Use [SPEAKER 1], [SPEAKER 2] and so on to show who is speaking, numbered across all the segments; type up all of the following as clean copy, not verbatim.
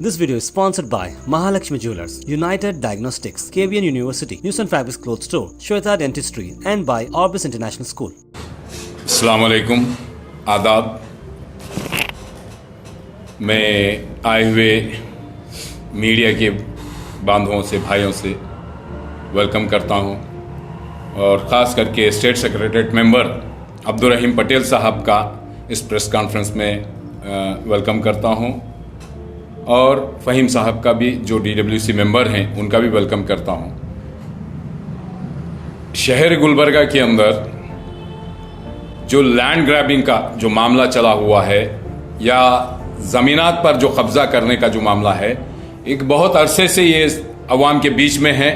[SPEAKER 1] This video is sponsored by Mahalakshmi Jewelers, United Diagnostics, KBN University, News and Fabrics Clothes Store, Shweta Dentistry, and by Orbis International School.
[SPEAKER 2] अस्सलाम वालेकुम, आदाब। मैं आए हुए media के बांधवों से, भाइयों से वेलकम करता हूं और ख़ास करके स्टेट सेक्रेटरीट मेंबर अब्दुल रहीम पटेल साहब का इस प्रेस कॉन्फ्रेंस में वेलकम करता हूं और फ़हीम साहब का भी, जो DWC मेंबर हैं, उनका भी वेलकम करता हूं। शहर गुलबर्गा के अंदर जो लैंड ग्रैबिंग का जो मामला चला हुआ है या ज़मीनात पर जो कब्ज़ा करने का जो मामला है, एक बहुत अरसे से ये अवाम के बीच में है।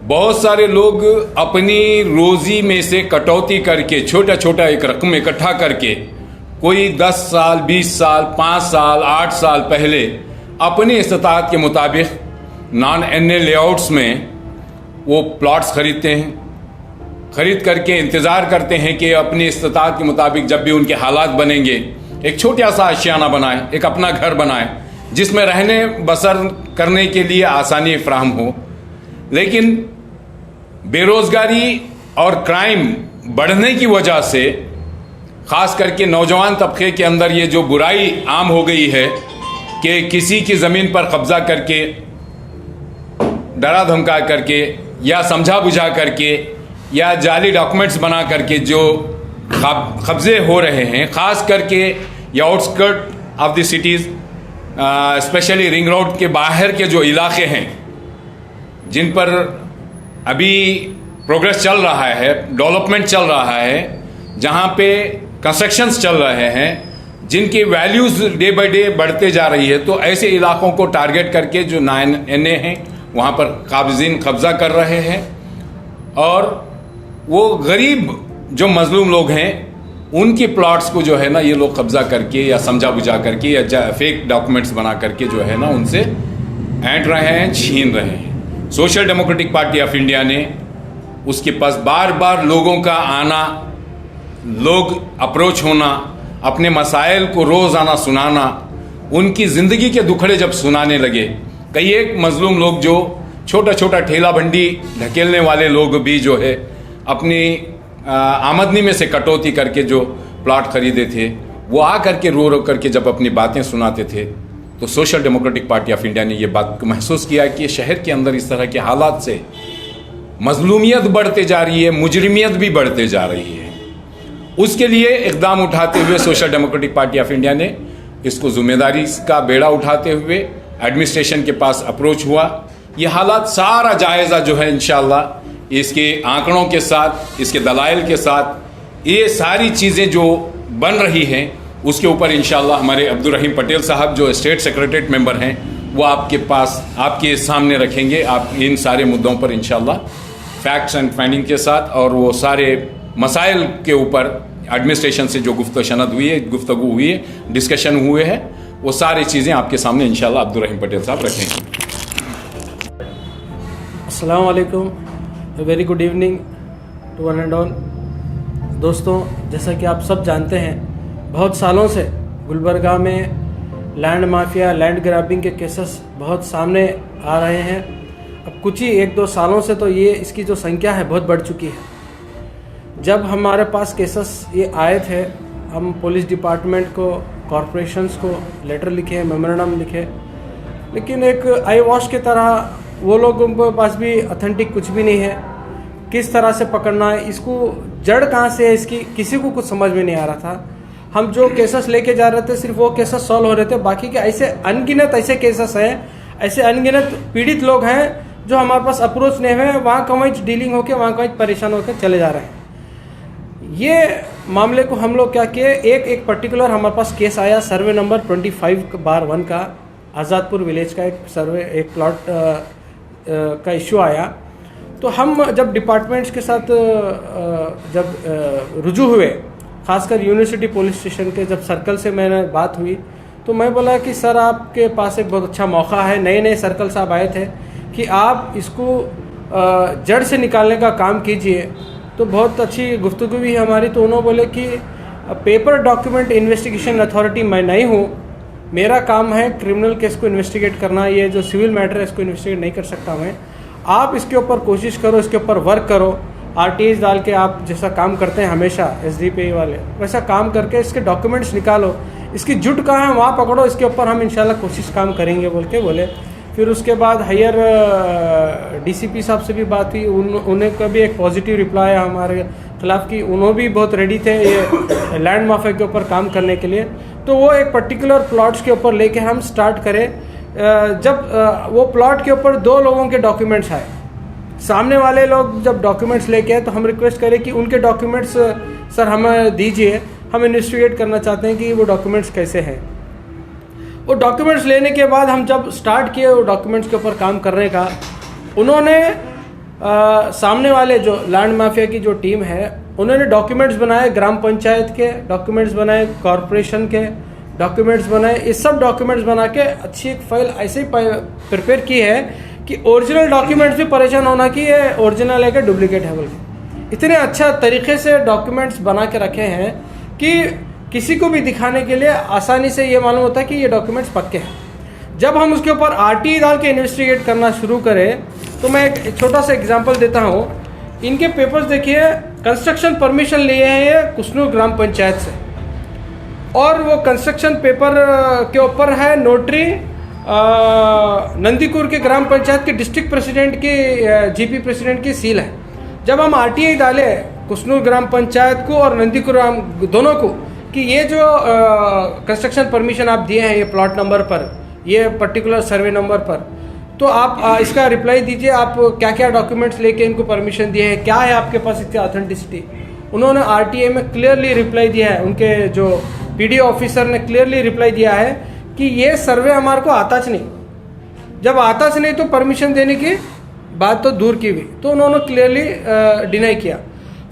[SPEAKER 2] बहुत सारे लोग अपनी रोज़ी में से कटौती करके छोटा छोटा एक रकम इकट्ठा करके, कोई 10 साल, 20 साल, 5 साल, 8 साल पहले अपनी इस्तात के मुताबिक नॉन NA लेआउट्स में वो प्लॉट्स ख़रीदते हैं। ख़रीद करके इंतज़ार करते हैं कि अपनी इस्तात के मुताबिक जब भी उनके हालात बनेंगे, एक छोटा सा आशियाना बनाए, एक अपना घर बनाए जिसमें रहने बसर करने के लिए आसानी फराहम हो। लेकिन बेरोज़गारी और क्राइम बढ़ने की वजह से, ख़ास करके नौजवान तबके के अंदर ये जो बुराई आम हो गई है कि किसी की ज़मीन पर कब्ज़ा करके, डरा धमका करके या समझा बुझा करके या जाली डॉक्यूमेंट्स बना करके जो कब्ज़े हो रहे हैं, ख़ास करके ये outskirt of the cities, specially ring road के बाहर के जो इलाके हैं जिन पर अभी प्रोग्रेस चल रहा है, डेवलपमेंट चल रहा है, जहाँ पे कंस्ट्रक्शंस चल रहे हैं, जिनकी वैल्यूज़ डे बाय डे बढ़ते जा रही है, तो ऐसे इलाकों को टारगेट करके जो नॉन NA हैं वहाँ पर काबिज़ीन कब्ज़ा कर रहे हैं और वो गरीब जो मजलूम लोग हैं उनकी प्लॉट्स को जो है ना ये लोग कब्ज़ा करके या समझा बुझा करके या फेक डॉक्यूमेंट्स बना करके जो है ना उनसे ऐंठ रहे हैं, छीन रहे हैं। Social democratic party of India ने उसके पास बार बार लोगों का आना, लोग अप्रोच होना, अपने मसाइल को रोज़ाना सुनाना, उनकी ज़िंदगी के दुखड़े जब सुनाने लगे, कई एक मजलूम लोग जो छोटा छोटा ठेला भंडी ढकेलने वाले लोग भी जो है अपनी आमदनी में से कटौती करके जो प्लॉट खरीदे थे, वो आ करके रो करके जब अपनी बातें सुनाते थे, तो social democratic party of India ने ये बात को महसूस किया कि शहर के अंदर इस तरह के हालात से मजलूमियत बढ़ते जा रही है, मुजरिमियत भी बढ़ते जा रही है। उसके लिए इक़दाम उठाते हुए social democratic party of India ने इसको ज़िम्मेदारी का बेड़ा उठाते हुए एडमिनिस्ट्रेशन के पास अप्रोच हुआ। ये हालात सारा जायज़ा जो है इंशाअल्लाह इसके आंकड़ों के साथ, इसके दलाइल के साथ, ये सारी चीज़ें जो बन रही हैं उसके ऊपर इंशाअल्लाह हमारे अब्दुल रहीम पटेल साहब जो स्टेट सेक्रेटरीट मेंबर हैं वो आपके पास, आपके सामने रखेंगे। आप इन सारे मुद्दों पर इंशाअल्लाह फैक्ट्स एंड फाइंडिंग के साथ और वो सारे मसाइल के ऊपर एडमिनिस्ट्रेशन से जो गुफ्तगू हुई है, डिस्कशन हुए हैं, वो सारी चीज़ें आपके सामने इंशाअल्लाह अब्दुल रहीम पटेल साहब रखेंगे।
[SPEAKER 3] अस्सलाम वालेकुम, very good evening to one and all. दोस्तों, जैसा कि आप सब जानते हैं, बहुत सालों से गुलबर्गा में लैंड माफिया, लैंड ग्रैबिंग के केसेस बहुत सामने आ रहे हैं। अब कुछ ही 1-2 सालों से तो ये इसकी जो संख्या है बहुत बढ़ चुकी है। जब हमारे पास केसेस ये आए थे, हम पुलिस डिपार्टमेंट को, कॉरपोरेशंस को लेटर लिखे, मेमोरेंडम लिखे, लेकिन एक आई वॉश की तरह वो लोगों के पास भी ऑथेंटिक कुछ भी नहीं है। किस तरह से पकड़ना है, इसको जड़ कहाँ से है इसकी, किसी को कुछ समझ में नहीं आ रहा था। हम जो केसेस लेके जा रहे थे सिर्फ वो केसेस सॉल्व हो रहे थे, बाकी के ऐसे अनगिनत ऐसे केसेस हैं, ऐसे अनगिनत पीड़ित लोग हैं जो हमारे पास अप्रोच नहीं हुए, वहाँ का वहीं डीलिंग होकर, वहाँ का वहीं परेशान होकर चले जा रहे हैं। ये मामले को हम लोग क्या किए, एक पर्टिकुलर हमारे पास केस आया, सर्वे नंबर 25/1 का, आज़ादपुर विलेज का एक सर्वे, एक प्लॉट का इशू आया। तो हम जब डिपार्टमेंट्स के साथ जब रुजू हुए, खासकर यूनिवर्सिटी पुलिस स्टेशन के जब सर्कल से मैंने बात हुई, तो मैं बोला कि सर आपके पास एक बहुत अच्छा मौका है, नए नए सर्कल साहब आए थे, कि आप इसको जड़ से निकालने का काम कीजिए। तो बहुत अच्छी गुफ्तगू हुई हमारी। तो उन्होंने बोले कि पेपर डॉक्यूमेंट इन्वेस्टिगेशन अथॉरिटी मैं नहीं हूँ, मेरा काम है क्रिमिनल केस को इन्वेस्टिगेट करना, ये जो सिविल मैटर है इसको इन्वेस्टिगेट नहीं कर सकता मैं। आप इसके ऊपर कोशिश करो, इसके ऊपर वर्क करो, आरटीआई डाल के आप जैसा काम करते हैं हमेशा एसडीपीआई वाले, वैसा काम करके इसके डॉक्यूमेंट्स निकालो, इसकी जुट कहाँ है वहाँ पकड़ो, इसके ऊपर हम इंशाल्लाह कोशिश काम करेंगे बोल के बोले। फिर उसके बाद हायर डीसीपी साहब से भी बात हुई, उन्हें का भी एक पॉजिटिव रिप्लाई है हमारे खिलाफ की, उन्होंने भी बहुत रेडी थे ये लैंड माफिया के ऊपर काम करने के लिए। तो वो एक पर्टिकुलर प्लॉट्स के ऊपर लेके हम स्टार्ट करें। जब वो प्लॉट के ऊपर 2 लोगों के डॉक्यूमेंट्स आए, सामने वाले लोग जब डॉक्यूमेंट्स लेके आए तो हम रिक्वेस्ट करें कि उनके डॉक्यूमेंट्स सर हमें दीजिए, हम इन्वेस्टिगेट करना चाहते हैं कि वो डॉक्यूमेंट्स कैसे हैं। वो डॉक्यूमेंट्स लेने के बाद हम जब स्टार्ट किए वो डॉक्यूमेंट्स के ऊपर काम करने का, उन्होंने सामने वाले जो लैंड माफिया की जो टीम है उन्होंने डॉक्यूमेंट्स बनाए, ग्राम पंचायत के डॉक्यूमेंट्स बनाए, कॉरपोरेशन के डॉक्यूमेंट्स बनाए, ये सब डॉक्यूमेंट्स बना के अच्छी एक फाइल ऐसे ही प्रिपेयर की है कि ओरिजिनल डॉक्यूमेंट्स भी परेशान होना कि ये ओरिजिनल है कि डुप्लीकेट है बोल के। इतने अच्छा तरीके से डॉक्यूमेंट्स बना के रखे हैं कि किसी को भी दिखाने के लिए आसानी से ये मालूम होता है कि ये डॉक्यूमेंट्स पक्के हैं। जब हम उसके ऊपर आरटीआई डाल के इन्वेस्टिगेट करना शुरू करें तो मैं एक छोटा सा एग्जांपल देता हूँ। इनके पेपर्स देखिए, कंस्ट्रक्शन परमिशन लिए हैं ये कुसनूर ग्राम पंचायत से, और वो कंस्ट्रक्शन पेपर के ऊपर है नोटरी नंदीकुर के ग्राम पंचायत के डिस्ट्रिक्ट प्रेसिडेंट की जीपी प्रेसिडेंट की सील है। जब हम आरटीआई डाले कुसनूर ग्राम पंचायत को और नंदीकुर ग्राम दोनों को कि ये जो कंस्ट्रक्शन परमिशन आप दिए हैं ये प्लॉट नंबर पर, ये पर्टिकुलर सर्वे नंबर पर, तो आप इसका रिप्लाई दीजिए, आप क्या क्या डॉक्यूमेंट्स लेके इनको परमिशन दिए हैं, क्या है आपके पास इतनी ऑथेंटिसिटी। उन्होंने आरटीआई में क्लियरली रिप्लाई दिया है, उनके जो पीडीओ ऑफिसर ने क्लियरली रिप्लाई दिया है कि ये सर्वे हमारे को आताच नहीं। जब आताच नहीं तो परमिशन देने की बात तो दूर की भी, तो उन्होंने क्लियरली डिनाई किया।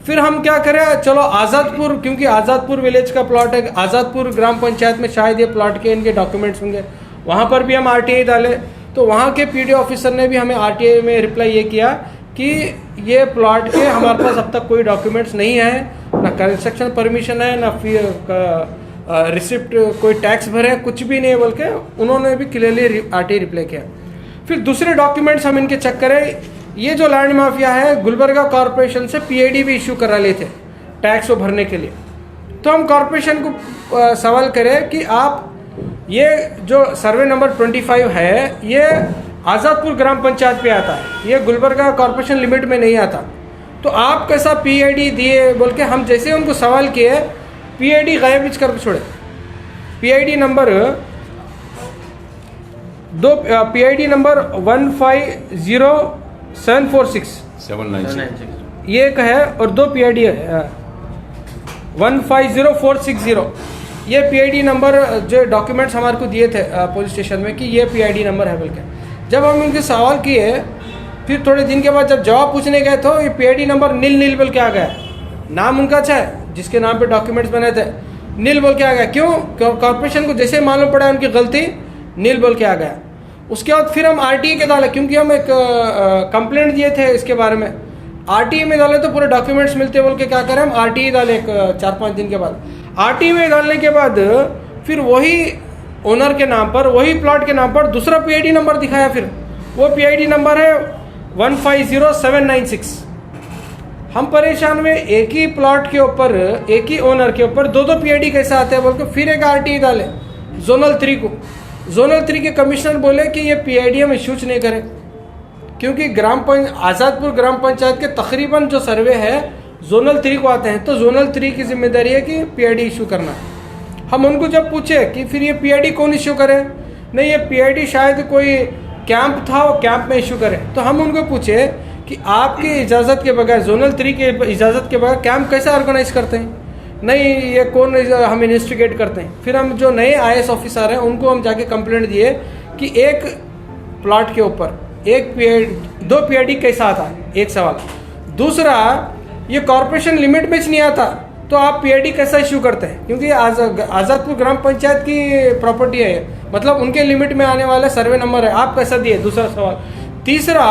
[SPEAKER 3] फिर हम क्या करें, चलो आज़ादपुर, क्योंकि आज़ादपुर विलेज का प्लॉट है, आज़ादपुर ग्राम पंचायत में शायद ये प्लॉट के इनके डॉक्यूमेंट्स होंगे, वहाँ पर भी हम आरटीआई डाले। तो वहाँ के पीडीओ ऑफिसर ने भी हमें आरटीआई में रिप्लाई ये किया कि ये प्लॉट के हमारे पास अब तक कोई डॉक्यूमेंट्स नहीं है, ना कंस्ट्रक्शन परमिशन है, ना फिर रिसिप्ट कोई टैक्स भरे, कुछ भी नहीं है बोल के उन्होंने भी क्लियरली आरटीआई रिप्लाई किया। फिर दूसरे डॉक्यूमेंट्स हम इनके चेक करें, ये जो लैंड माफिया है गुलबर्गा कॉरपोरेशन से पीआईडी भी इशू करा लिए थे टैक्स को भरने के लिए। तो हम कॉरपोरेशन को सवाल करें कि आप ये जो सर्वे नंबर 25 है ये आज़ादपुर ग्राम पंचायत पे आता है, ये गुलबर्गा कॉरपोरेशन लिमिट में नहीं आता, तो आप कैसा पीआईडी दिए बोल के हम जैसे उनको सवाल किए, पीआईडी गायब कर छोड़े। पीआईडी नंबर
[SPEAKER 2] 796
[SPEAKER 3] ये एक है, और 2 पीआईडी है 150460, ये पीआईडी नंबर जो डॉक्यूमेंट्स हमारे को दिए थे पुलिस स्टेशन में कि ये पीआईडी नंबर है बोल के। जब हम उनके सवाल किए, फिर थोड़े दिन के बाद जब जवाब पूछने गए तो ये पीआईडी नंबर नील बोल के आ गया। नाम उनका अच्छा है, जिसके नाम पे डॉक्यूमेंट्स बने थे, नील बोल के आ गया। क्यों? कॉर्पोरेशन को जैसे मालूम पड़ा उनकी गलती, नील बोल के आ गया। उसके बाद फिर हम आरटीआई के डाले, क्योंकि हम एक कंप्लेंट दिए थे इसके बारे में, आरटीआई में डाले तो पूरे डॉक्यूमेंट्स मिलते बोल के क्या करें हम आरटीआई डाले 4-5 दिन के बाद। आरटीआई में डालने के बाद फिर वही ओनर के नाम पर, वही प्लॉट के नाम पर दूसरा पीआईडी नंबर दिखाया। फिर वो पीआईडी नंबर है 150796। हम परेशान हुए, एक ही प्लॉट के ऊपर, एक ही ओनर के ऊपर 2-2 पीआईडी कैसे आते हैं बोल के फिर एक आरटीआई डाले जोनल 3 को। जोनल 3 के कमिश्नर बोले कि ये पीआईडी हम इश्यूज नहीं करें, क्योंकि आज़ादपुर ग्राम पंचायत के तकरीबन जो सर्वे है जोनल 3 को आते हैं, तो जोनल 3 की जिम्मेदारी है कि पीआईडी इशू करना। हम उनको जब पूछे कि फिर ये पीआईडी कौन इशू करे, नहीं ये पीआईडी शायद कोई कैंप था, वो कैंप में इशू करे। तो हम उनको पूछे कि आपकी इजाज़त के बगैर, जोनल 3 के इजाज़त के बगैर कैंप कैसे ऑर्गेनाइज करते हैं? नहीं ये कौन, हम इन्वेस्टिगेट करते हैं। फिर हम जो नए आईएएस ऑफिसर हैं उनको हम जाके कंप्लेंट दिए कि एक प्लॉट के ऊपर 2 पीआईडी कैसा आता है, एक सवाल। दूसरा, ये कॉर्पोरेशन लिमिट में नहीं आता तो आप पीआईडी कैसा इश्यू करते हैं? क्योंकि आज़ादपुर ग्राम पंचायत की प्रॉपर्टी है, मतलब उनके लिमिट में आने वाला सर्वे नंबर है, आप कैसा दिए? दूसरा सवाल। तीसरा,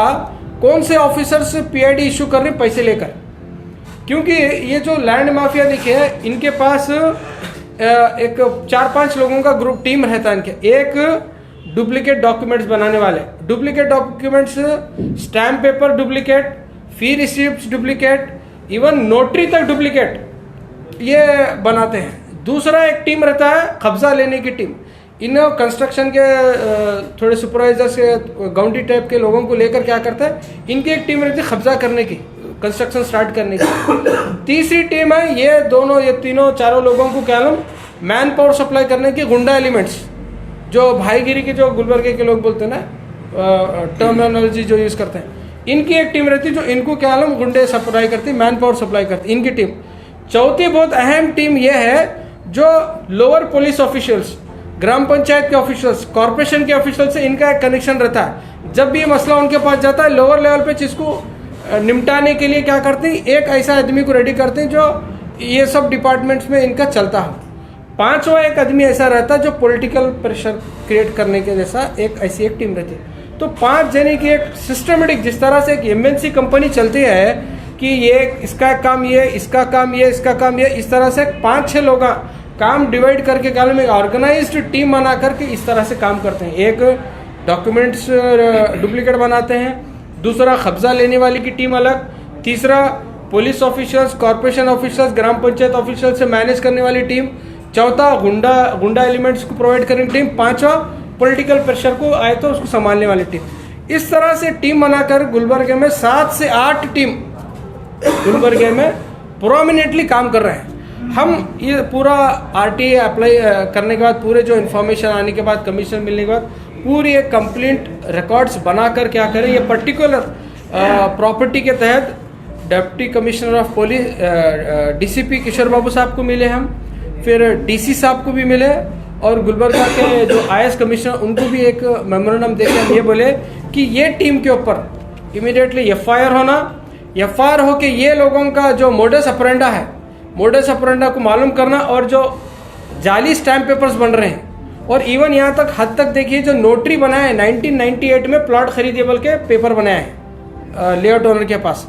[SPEAKER 3] कौन से ऑफिसर्स पीआईडी इशू कर रहे पैसे लेकर? क्योंकि ये जो लैंड माफिया देखिए, इनके पास एक 4-5 लोगों का ग्रुप टीम रहता है इनके। एक डुप्लीकेट डॉक्यूमेंट्स बनाने वाले, duplicate documents, stamp paper duplicate, fee receipt duplicate, even notary तक डुप्लीकेट ये बनाते हैं। दूसरा एक टीम रहता है कब्जा लेने की टीम। इन कंस्ट्रक्शन के थोड़े सुपरवाइजर्स के गाउंडी टाइप के लोगों को लेकर क्या करता है, इनकी एक टीम रहती है कब्जा करने की, कंस्ट्रक्शन स्टार्ट करने की। तीसरी टीम है ये तीनों चारों लोगों को क्या मैन पावर सप्लाई करने की गुंडा एलिमेंट्स, जो भाईगिरी के जो गुलबर्गे के लोग बोलते हैं ना, टर्मिनोलॉजी जो यूज़ करते हैं, इनकी एक टीम रहती है जो इनको क्या गुंडे सप्लाई करती है, मैन पावर सप्लाई करती है, इनकी टीम। चौथी बहुत अहम टीम यह है जो लोअर पुलिस ऑफिशियल्स, ग्राम पंचायत के ऑफिशियल्स, कॉर्पोरेशन के ऑफिशियल से इनका एक कनेक्शन रहता है। जब भी ये मसला उनके पास जाता है लोअर लेवल पे, जिसको निपटाने के लिए क्या करते हैं, एक ऐसा आदमी को रेडी करते हैं जो ये सब डिपार्टमेंट्स में इनका चलता हो। पांचवा एक आदमी ऐसा रहता है जो पॉलिटिकल प्रेशर क्रिएट करने के जैसा एक ऐसी एक टीम रहती है। तो 5 जने की एक सिस्टमेटिक, जिस तरह से एक एमएनसी कंपनी चलती है कि ये इसका काम ये, इसका काम ये, इसका काम ये, इस तरह से 5-6 लोग काम डिवाइड करके क्या में ऑर्गेनाइज्ड टीम बना करके इस तरह से काम करते हैं। एक डॉक्यूमेंट्स डुप्लीकेट बनाते हैं, दूसरा कब्जा लेने वाली की टीम अलग, तीसरा पुलिस ऑफिशियल्स, कॉर्पोरेशन ऑफिशियल्स, ग्राम पंचायत ऑफिशियल से मैनेज करने वाली टीम, चौथा गुंडा एलिमेंट्स को प्रोवाइड करने की टीम, पांचवा पॉलिटिकल प्रेशर को आए तो उसको संभालने वाली टीम। इस तरह से टीम बनाकर गुलबर्गे में 7 से 8 टीम गुलबर्गे में प्रोमिनेंटली काम कर रहे हैं। हम ये पूरा आरटीए अप्लाई करने के बाद, पूरे जो इन्फॉर्मेशन आने के बाद, कमीशन मिलने के बाद, पूरी एक कंप्लीट रिकॉर्ड्स बनाकर क्या करें, ये पर्टिकुलर प्रॉपर्टी के तहत deputy commissioner of police DCP Kishore Babu साहब को मिले हम, फिर डीसी साहब को भी मिले, और गुलबर्गा के जो आईएएस कमिश्नर उनको भी एक मेमोरेंडम देके हम ये बोले कि ये टीम के ऊपर इमीडिएटली एफआईआर होना, एफआईआर होके ये लोगों का जो मोडस ऑपरेंडा है, मोडस ऑपरेंडा को मालूम करना, और जो जाली स्टैम्प पेपर्स बन रहे हैं, और इवन यहाँ तक हद तक देखिए जो नोटरी बनाया है 1998 में प्लॉट खरीदे बोल के पेपर बनाया है लेआउट ओनर के पास,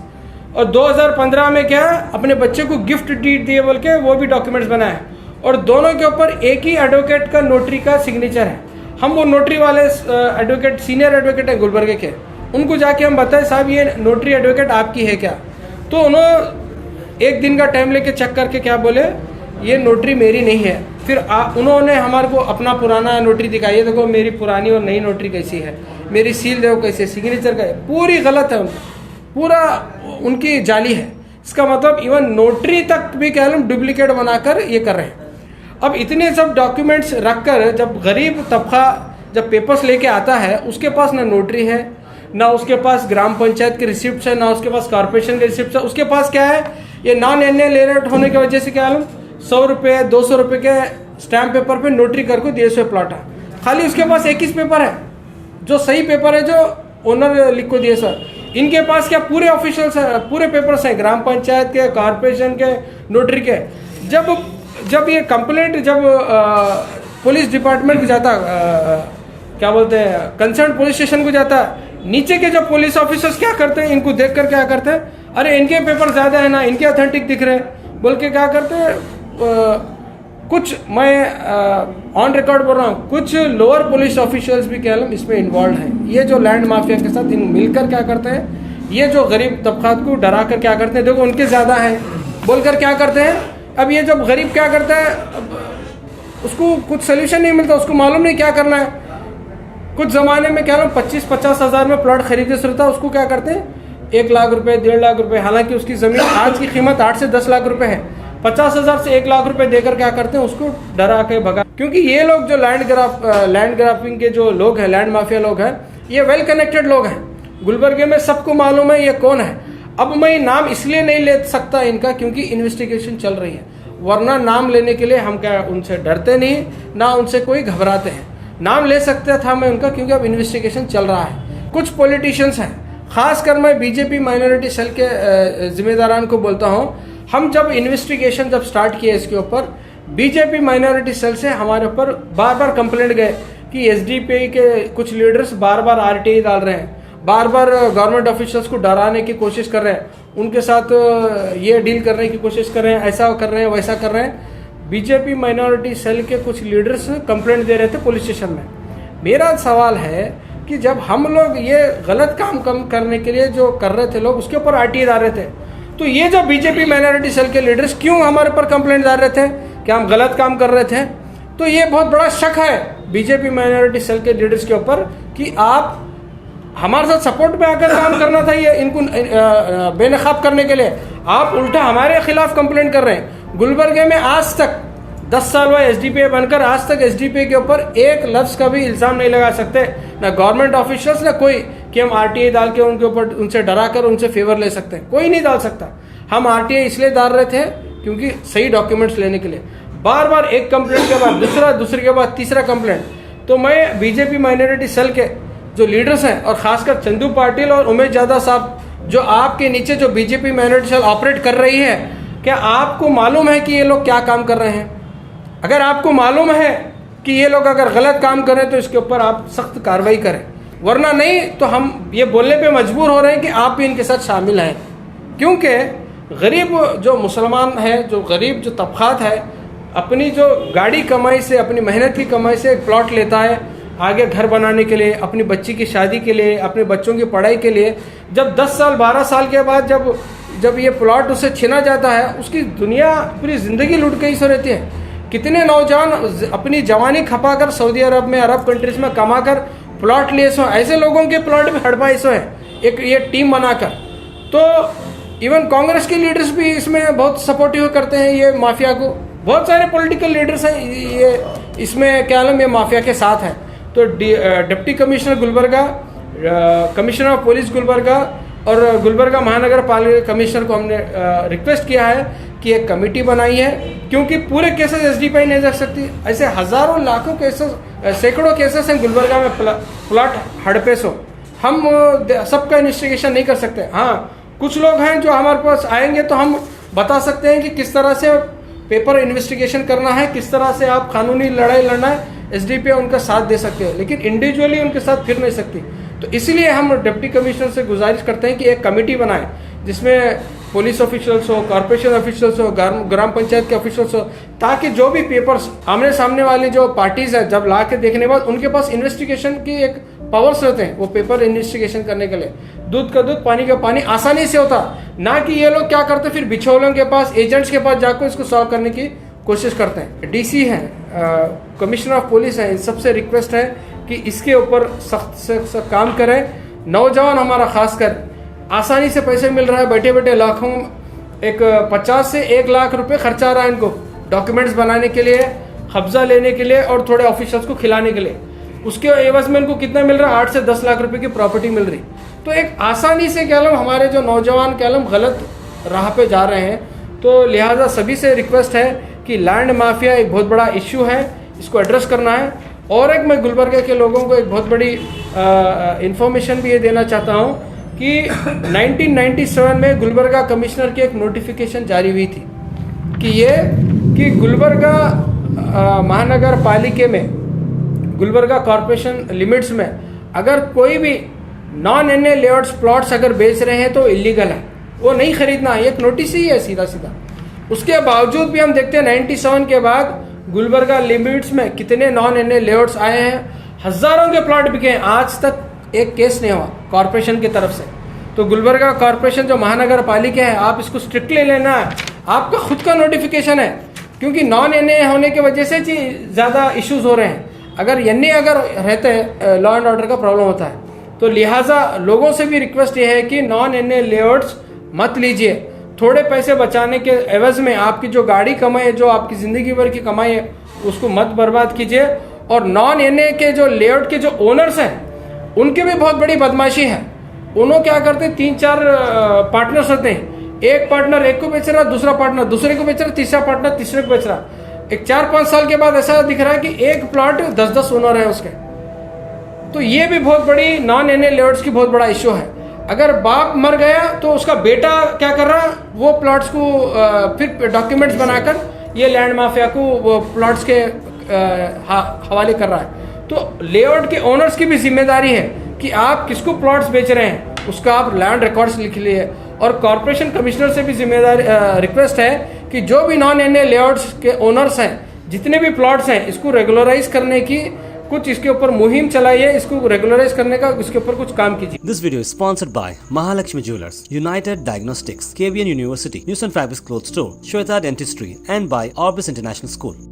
[SPEAKER 3] और 2015 में क्या अपने बच्चे को गिफ्ट डीड दिए बोल के वो भी डॉक्यूमेंट्स बनाया है, और दोनों के ऊपर एक ही एडवोकेट का नोटरी का सिग्नेचर है। हम वो नोटरी वाले एडवोकेट, सीनियर एडवोकेट है गुलबर्गे के, उनको जाके हम बताए साहब ये नोटरी एडवोकेट आपकी है क्या, तो उन्होंने एक दिन का टाइम लेके चेक करके क्या बोले, ये नोटरी मेरी नहीं है। फिर उन्होंने हमारे को अपना पुराना नोटरी दिखाई, देखो मेरी पुरानी और नई नोटरी कैसी है, मेरी सील देखो कैसे, सिग्नेचर का पूरी गलत है, उनका पूरा उनकी जाली है। इसका मतलब इवन नोटरी तक भी कह लो डुप्लीकेट बनाकर ये कर रहे हैं। अब इतने सब डॉक्यूमेंट्स रखकर जब गरीब तबका जब पेपर्स लेके आता है, उसके पास ना नोटरी है, ना उसके पास ग्राम पंचायत के रिसिप्ट है, ना उसके पास कॉर्पोरेशन के रिसिप्ट है, उसके पास क्या है, ये नॉन एनुअल लेआउट होने की वजह से क्या लो 100 रुपये 200 रुपये के स्टैम्प पेपर पे नोटरी करके दिए हुए प्लॉट है, खाली उसके पास 21 पेपर है जो सही पेपर है, जो ओनर लिख को दिए सर। इनके पास क्या पूरे ऑफिशियल्स पूरे पेपर्स हैं, ग्राम पंचायत के, कॉर्पोरेशन के, नोटरी के। जब ये कंप्लेंट जब पुलिस डिपार्टमेंट को जाता, क्या बोलते हैं, कंसर्न पुलिस स्टेशन को जाता, नीचे के जो पुलिस ऑफिसर्स क्या करते हैं, इनको देखकर क्या करते हैं, अरे इनके पेपर ज़्यादा है ना, इनके ऑथेंटिक दिख रहे हैं बोल के क्या करते हैं, कुछ मैं ऑन रिकॉर्ड बोल रहा हूँ, कुछ लोअर पुलिस ऑफिशियल्स भी कह लो इसमें इन्वॉल्व हैं। ये जो लैंड माफिया के साथ इन मिलकर क्या करते हैं, ये जो गरीब तबकात को डरा कर क्या करते हैं, देखो उनके ज़्यादा है बोलकर क्या करते हैं। अब ये जब गरीब क्या करता है, उसको कुछ सोल्यूशन नहीं मिलता, उसको मालूम नहीं क्या करना है। कुछ ज़माने में क्या लो 25-50 हज़ार में प्लॉट खरीदे से रहता, उसको क्या करते हैं 1 लाख रुपए 1.5 लाख रुपए, हालांकि उसकी ज़मीन आज की कीमत 8 से 10 लाख रुपए है, 50 हज़ार से 1 लाख रुपए देकर क्या करते हैं, उसको डरा के भगा। क्योंकि ये लोग जो लैंड ग्राफिंग के जो लोग हैं, लैंड माफिया लोग हैं, ये वेल कनेक्टेड लोग हैं, गुलबर्गे में सबको मालूम है ये कौन है। अब मैं नाम इसलिए नहीं ले सकता इनका क्योंकि इन्वेस्टिगेशन चल रही है, वरना नाम लेने के लिए हम क्या उनसे डरते नहीं, ना उनसे कोई घबराते हैं। नाम ले सकता था मैं उनका क्योंकि अब इन्वेस्टिगेशन चल रहा है। कुछ पॉलिटिशियंस हैं, खासकर मैं बीजेपी माइनॉरिटी सेल के जिम्मेदारान को बोलता हूं, हम जब इन्वेस्टिगेशन जब स्टार्ट किए इसके ऊपर, बीजेपी माइनॉरिटी सेल से हमारे ऊपर बार बार कंप्लेंट गए कि एसडीपीआई के कुछ लीडर्स बार बार आरटीआई डाल रहे हैं, बार बार गवर्नमेंट ऑफिसर्स को डराने की कोशिश कर रहे हैं, उनके साथ ये डील करने की कोशिश कर रहे हैं, ऐसा कर रहे हैं, वैसा कर रहे हैं। बीजेपी माइनॉरिटी सेल के कुछ लीडर्स कंप्लेंट दे रहे थे पुलिस स्टेशन में। मेरा सवाल है कि जब हम लोग ये गलत काम कम करने के लिए जो कर रहे थे लोग, उसके ऊपर आरटीआई डाल रहे थे, तो ये जो बीजेपी माइनॉरिटी सेल के लीडर्स क्यों हमारे पर कंप्लेंट डाल रहे थे कि हम गलत काम कर रहे थे? तो ये बहुत बड़ा शक है बीजेपी माइनॉरिटी सेल के लीडर्स के ऊपर कि आप हमारे साथ सपोर्ट में आकर काम करना था, ये इनको बेनकाब करने के लिए आप उल्टा हमारे खिलाफ कंप्लेंट कर रहे हैं। गुलबर्गे में आज तक 10 साल हुआ एसडीपीए बनकर, आज तक एसडीपीए के ऊपर एक लफ्ज का भी इल्ज़ाम नहीं लगा सकते, ना गवर्नमेंट ऑफिशियल्स ना कोई, कि हम आरटीआई डाल के उनके ऊपर उनसे डरा कर उनसे फेवर ले सकते हैं। कोई नहीं डाल सकता। हम आरटीआई इसलिए डाल रहे थे क्योंकि सही डॉक्यूमेंट्स लेने के लिए। बार बार एक कंप्लेंट के बाद दूसरा, दूसरे के बाद तीसरा कंप्लेंट। तो मैं बीजेपी माइनॉरिटी सेल के जो लीडर्स हैं और खासकर चंदू पाटिल और उमेश यादव साहब, जो आपके नीचे जो बीजेपी माइनॉरिटी सेल ऑपरेट कर रही है, क्या आपको मालूम है कि ये लोग क्या काम कर रहे हैं? अगर आपको मालूम है कि ये लोग अगर गलत काम करें तो इसके ऊपर आप सख्त कार्रवाई करें, वरना नहीं तो हम ये बोलने पे मजबूर हो रहे हैं कि आप भी इनके साथ शामिल हैं। क्योंकि गरीब जो मुसलमान है, जो गरीब जो तबकात है, अपनी जो गाड़ी कमाई से, अपनी मेहनत की कमाई से एक प्लॉट लेता है आगे घर बनाने के लिए, अपनी बच्ची की शादी के लिए, अपने बच्चों की पढ़ाई के लिए। जब 10 साल 12 साल के बाद जब ये प्लॉट उसे छीना जाता है, उसकी दुनिया पूरी ज़िंदगी लूट गई सो रहती है। कितने नौजवान अपनी जवानी खपा कर सऊदी अरब में, अरब कंट्रीज में कमा कर प्लॉट लिए सो, ऐसे लोगों के प्लॉट भी हड़पाए सो है एक ये टीम बनाकर। तो इवन कांग्रेस के लीडर्स भी इसमें बहुत सपोर्टिव करते हैं ये माफिया को। बहुत सारे पॉलिटिकल लीडर्स हैं ये इसमें क्या नाम, ये माफिया के साथ है। तो deputy commissioner Gulbarga, commissioner of police Gulbarga और गुलबर्गा महानगर पालिका कमिश्नर को हमने रिक्वेस्ट किया है कि एक कमेटी बनाई है, क्योंकि पूरे केसेस एसडीपीआई नहीं रख सकती। ऐसे हज़ारों लाखों केसेस, सैकड़ों केसेस हैं गुलबर्गा में प्लॉट हड़पे सो। हम सबका इन्वेस्टिगेशन नहीं कर सकते। हाँ, कुछ लोग हैं जो हमारे पास आएंगे तो हम बता सकते हैं कि किस तरह से पेपर इन्वेस्टिगेशन करना है, किस तरह से आप कानूनी लड़ाई लड़ना है, एसडीपीआई उनका साथ दे सकते हैं, लेकिन इंडिविजुअली उनके साथ फिर नहीं सकती। तो इसलिए हम डिप्टी कमिश्नर से गुजारिश करते हैं कि एक कमेटी बनाएं जिसमें पुलिस ऑफिशियल्स हो, कॉर्पोरेशन ऑफिशियल्स हो, ग्राम पंचायत के ऑफिशियल्स हो, ताकि जो भी पेपर्स आमने सामने वाली जो पार्टीज है जब ला के देखने के बाद उनके पास इन्वेस्टिगेशन की एक पावर्स रहते हैं, वो पेपर इन्वेस्टिगेशन करने के लिए। दूध का दूध पानी का पानी आसानी से होता, ना कि ये लोग क्या करते फिर बिछोलों के पास, एजेंट्स के पास जाकर इसको सॉल्व करने की कोशिश करते हैं। डीसी हैं, कमिश्नर ऑफ पुलिस हैं, इन सबसे रिक्वेस्ट है कि इसके ऊपर सख्त से सख्त काम करें। नौजवान हमारा खासकर आसानी से पैसे मिल रहा है, बैठे बैठे लाखों, एक 50 से 1 लाख रुपए खर्चा आ रहा है इनको डॉक्यूमेंट्स बनाने के लिए, कब्जा लेने के लिए और थोड़े ऑफिसर्स को खिलाने के लिए। उसके एवज में इनको कितना मिल रहा है? 8 से 10 लाख रुपए की प्रॉपर्टी मिल रही। तो एक आसानी से क्या नाम हमारे जो नौजवान क्या नाम गलत राह पे जा रहे हैं। तो लिहाजा सभी से रिक्वेस्ट है कि लैंड माफिया एक बहुत बड़ा इश्यू है, इसको एड्रेस करना है। और एक मैं गुलबर्गा के लोगों को एक बहुत बड़ी इंफॉर्मेशन भी ये देना चाहता हूँ कि 1997 में गुलबर्गा कमिश्नर की एक नोटिफिकेशन जारी हुई थी कि गुलबर्गा महानगर पालिका में, गुलबर्गा कॉरपोरेशन लिमिट्स में अगर कोई भी नॉन एनए लेआउट्स प्लॉट्स अगर बेच रहे हैं तो इलीगल है, वो नहीं खरीदना है। एक नोटिस ही है सीधा सीधा। उसके बावजूद भी हम देखते हैं 97 के बाद गुलबर्गा लिमिट्स में कितने नॉन एनए लेआउट्स आए हैं, हज़ारों के प्लॉट बिके हैं। आज तक एक केस नहीं हुआ कॉरपोरेशन की तरफ से। तो गुलबर्गा कॉरपोरेशन जो महानगर पालिका है, आप इसको स्ट्रिक्टली लेना है। आपका खुद का नोटिफिकेशन है, क्योंकि नॉन एनए होने की वजह से ज़्यादा इश्यूज हो रहे हैं। अगर एनए अगर रहते हैं लॉ एंड ऑर्डर का प्रॉब्लम होता है। तो लिहाजा लोगों से भी रिक्वेस्ट ये है कि नॉन एनए लेआउट्स मत लीजिए। थोड़े पैसे बचाने के एवज में आपकी जो गाड़ी कमाई है, जो आपकी ज़िंदगी भर की कमाई है, उसको मत बर्बाद कीजिए। और नॉन एनए के जो लेआउट के जो ओनर्स हैं, उनकी भी बहुत बड़ी बदमाशी है। उन्होंने क्या करते हैं, 3-4 पार्टनर्स होते हैं। एक पार्टनर एक को बेच रहा, दूसरा पार्टनर दूसरे को बेच रहा, तीसरा पार्टनर तीसरे को बेच रहा। एक 4-5 साल के बाद ऐसा दिख रहा है कि एक प्लॉट 10-10 ओनर है उसके। तो ये भी बहुत बड़ी नॉन एनए लेआउट्स की बहुत बड़ा इश्यू है। अगर बाप मर गया तो उसका बेटा क्या कर रहा है, वो प्लॉट्स को फिर डॉक्यूमेंट्स बनाकर ये लैंड माफिया को वो प्लॉट्स के हवाले कर रहा है। तो लेआउट के ओनर्स की भी जिम्मेदारी है कि आप किसको प्लॉट्स बेच रहे हैं, उसका आप लैंड रिकॉर्ड्स लिख लिए। और कॉरपोरेशन कमिश्नर से भी जिम्मेदारी रिक्वेस्ट है कि जो भी नॉन एनए लेआउट्स के ओनर्स हैं, जितने भी प्लॉट्स हैं, इसको रेगुलराइज करने की कुछ इसके ऊपर मुहिम चलाइए, इसको रेगुलराइज करने का इसके ऊपर कुछ काम कीजिए।
[SPEAKER 1] This video is sponsored by Mahalakshmi Jewelers, United Diagnostics, KBN University, News and Fabrics Clothes Store, Shweta Dentistry, and by Orbis International School.